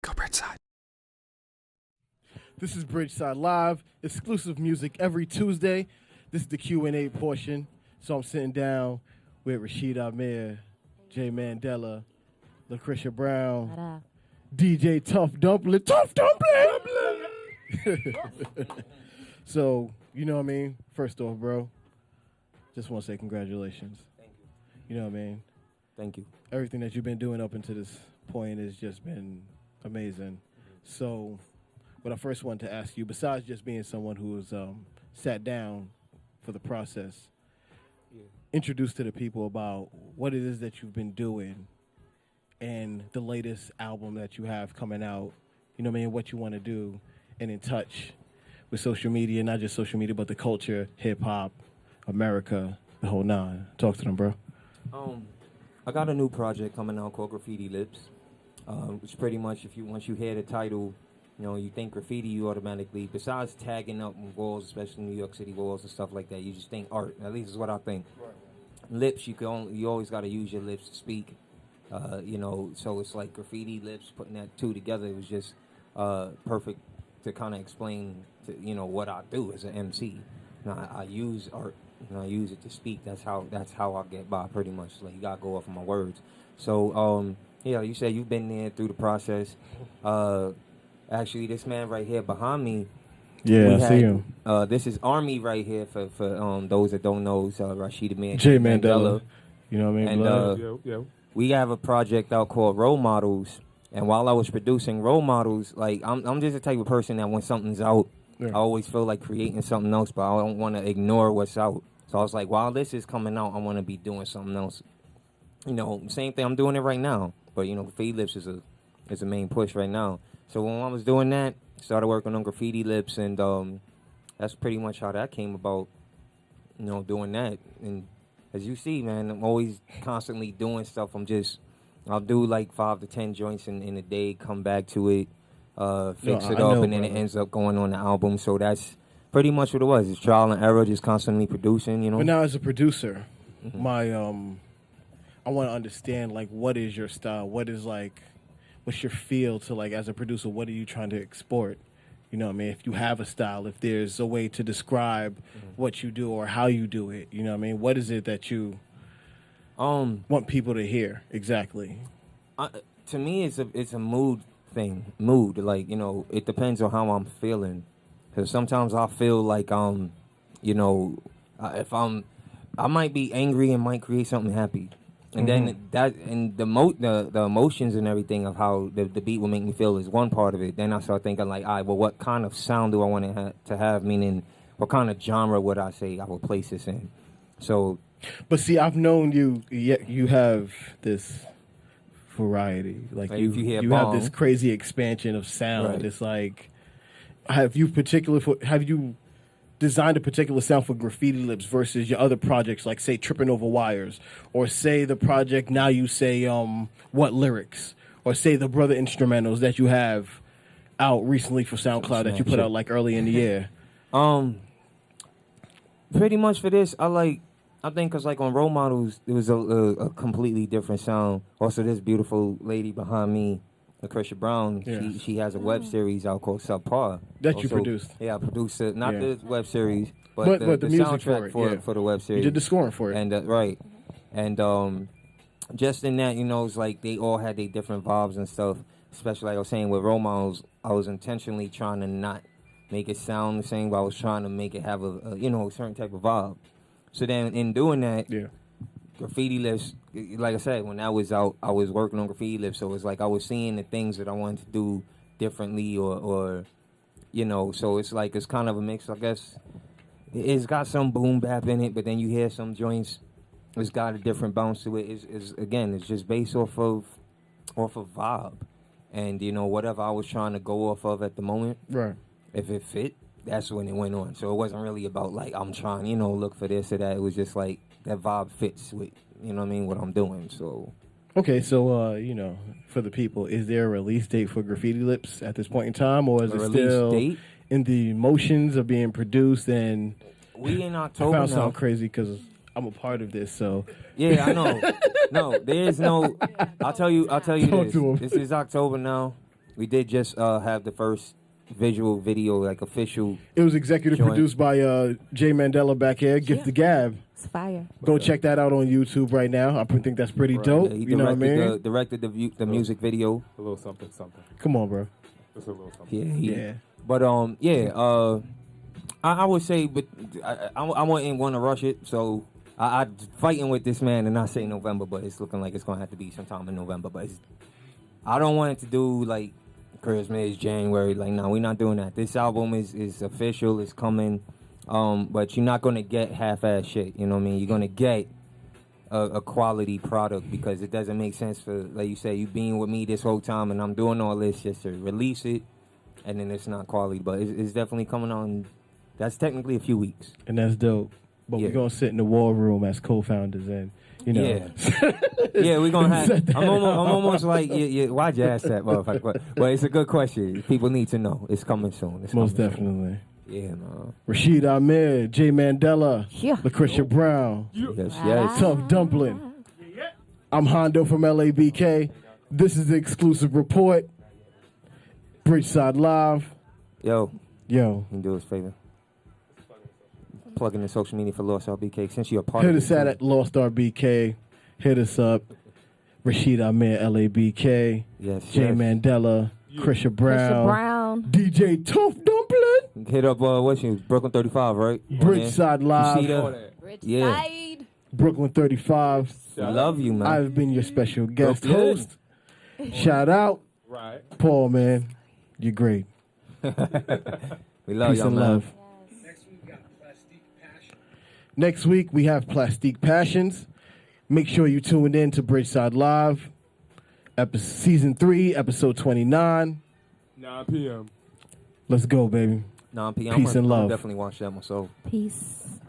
Go Bridgeside. This is Bridgeside Live, exclusive music every Tuesday. This is the Q&A portion. So I'm sitting down with Rashid Amir, Jay Mandela, Lucretia Brown, DJ Tough Dumpling. Tough Dumpling! So, you know what I mean? First off, bro, just want to say congratulations. Thank you. You know what I mean? Thank you. Everything that you've been doing up until this point has just been amazing. So what I first wanted to ask you, besides just being someone who's sat down for the process, introduce to the people about what it is that you've been doing and the latest album that you have coming out, you know what I mean, what you want to do, and in touch with social media, not just social media, but the culture, hip-hop, America, the whole nine. Talk to them, bro. I got a new project coming out called Graffiti Lips. Which pretty much, once you hear the title, you know, you think graffiti, you automatically, besides tagging up walls, especially New York City walls and stuff like that, you just think art. At least is what I think. Right. Lips, you always got to use your lips to speak. You know, so it's like graffiti lips. Putting that two together, it was just perfect to kind of explain to, you know, what I do as an MC. Now, I use art. You know, I use it to speak. That's how I get by, pretty much. Like, you gotta go off of my words. So, yeah, you said you've been there through the process. Actually, this man right here behind me. Yeah, I see him. This is Army right here for those that don't know. It's Rashid Amir, Jay Mandela. You know what I mean? And we have a project out called Role Models. And while I was producing Role Models, like I'm just the type of person that when something's out, I always feel like creating something else, but I don't want to ignore what's out. So I was like, while this is coming out, I want to be doing something else. You know, same thing. I'm doing it right now. But, you know, Graffiti Lips is a main push right now. So when I was doing that, started working on Graffiti Lips, and that's pretty much how that came about, you know, doing that. And as you see, man, I'm always constantly doing stuff. I'll do like 5 to 10 joints in a day, come back to it, fix it up, and then it ends up going on the album. So that's pretty much what it was. It's trial and error, just constantly producing, you know. But now as a producer, I want to understand, like, what is your style? What's your feel to, like, as a producer, what are you trying to export? You know what I mean? If you have a style, if there's a way to describe what you do or how you do it, you know what I mean? What is it that you want people to hear exactly? To me, it's a mood thing. Mood, like, you know, it depends on how I'm feeling. Because sometimes I feel like, you know, if I might be angry and might create something happy. And then the emotions and everything of how the beat will make me feel is one part of it. Then I start thinking like, all right, well, what kind of sound do I want to have? Meaning, what kind of genre would I say I would place this in? So, but see, I've known you. You have this variety. Like you have this crazy expansion of sound. Right. It's like, have you designed a particular sound for Graffiti Lips versus your other projects, like, say, Tripping Over Wires, or say the project now you say What Lyrics, or say the Brother Instrumentals that you have out recently for SoundCloud that you put out like early in the year? Pretty much for this, I think because like on Role Models, it was a completely different sound. Also, this beautiful lady behind me, Lucretia Brown, she has a web series out called Subpar. That you produced. Yeah, I produced it. Not the web series, but the music soundtrack for the web series. You did the scoring for it. And right. And just in that, you know, it's like they all had their different vibes and stuff. Especially like I was saying with Role Models, I was intentionally trying to not make it sound the same, but I was trying to make it have a you know, a certain type of vibe. So then in doing that, Graffiti Lips, like I said, when that was out, I was working on Graffiti Lips, so it's like I was seeing the things that I wanted to do differently, or you know, so it's like it's kind of a mix, I guess. It's got some boom bap in it, but then you hear some joints, it's got a different bounce to it. It's just based off of vibe, and you know, whatever I was trying to go off of at the moment, right? If it fit, that's when it went on. So it wasn't really about like I'm trying, you know, look for this or that. It was just like that vibe fits with, you know what I mean, what I'm doing. So okay, so you know, for the people, is there a release date for Graffiti Lips at this point in time, or is it still in the motions of being produced? And we in October. I sound crazy because I'm a part of this, so yeah, I know. No, there is no. I'll tell you this. This is October now. We did just have the first visual video, like official. It was executive joint. produced by Jay Mandela back here. Gift the Gab. It's fire. Go check that out on YouTube right now. I think that's pretty dope. Yeah, he you know what I mean? Directed the music video. A little something, something. Come on, bro. Just a little something. Yeah. But I would say, but I wouldn't want to rush it. So I fighting with this man and not say November, but it's looking like it's gonna have to be sometime in November. But I don't want it to do like Christmas, January. Like, no, we're not doing that. This album is official. It's coming. But you're not gonna get half-ass shit. You know what I mean? You're gonna get a quality product because it doesn't make sense for, like you say, you being with me this whole time and I'm doing all this just to release it, and then it's not quality. But it's definitely coming on. That's technically a few weeks. And that's dope. But we're going to sit in the war room as co-founders and, you know. Yeah, yeah, we're going to have... I'm almost like, why'd you ask that, motherfucker? But it's a good question. People need to know. It's coming soon. It's Most coming definitely. Soon. Yeah, man. Rashid Amir, Jay Mandela, Yeah. Lucretia Brown, Yes. Tough Dumpling. I'm Hondo from LABK. This is the exclusive report. Bridgeside Live. Yo, Yo. can you do us a favor? Plug in the social media for Lost RBK since you're a part Hit of us at Lost RBK. Hit us up. Rashid Amir, LABK. Yes, Jay yes. Mandela, Krisha Brown, Brown. DJ Tough Dumpling, Hit up, what's your Brooklyn 35, right? Bridgeside Live, You see that? Bridgeside. Brooklyn 35. We love you, man. I've been your special guest Brooklyn. host. Shout out, Right. Paul, man. You're great. We love Peace y'all, and man. love. Next week, we have Plastique Passions. Make sure you tune in to Bridgeside Live, Season 3, Episode 29. 9 p.m. Let's go, baby. 9 p.m. Peace and love. I'll definitely watch that myself. Peace.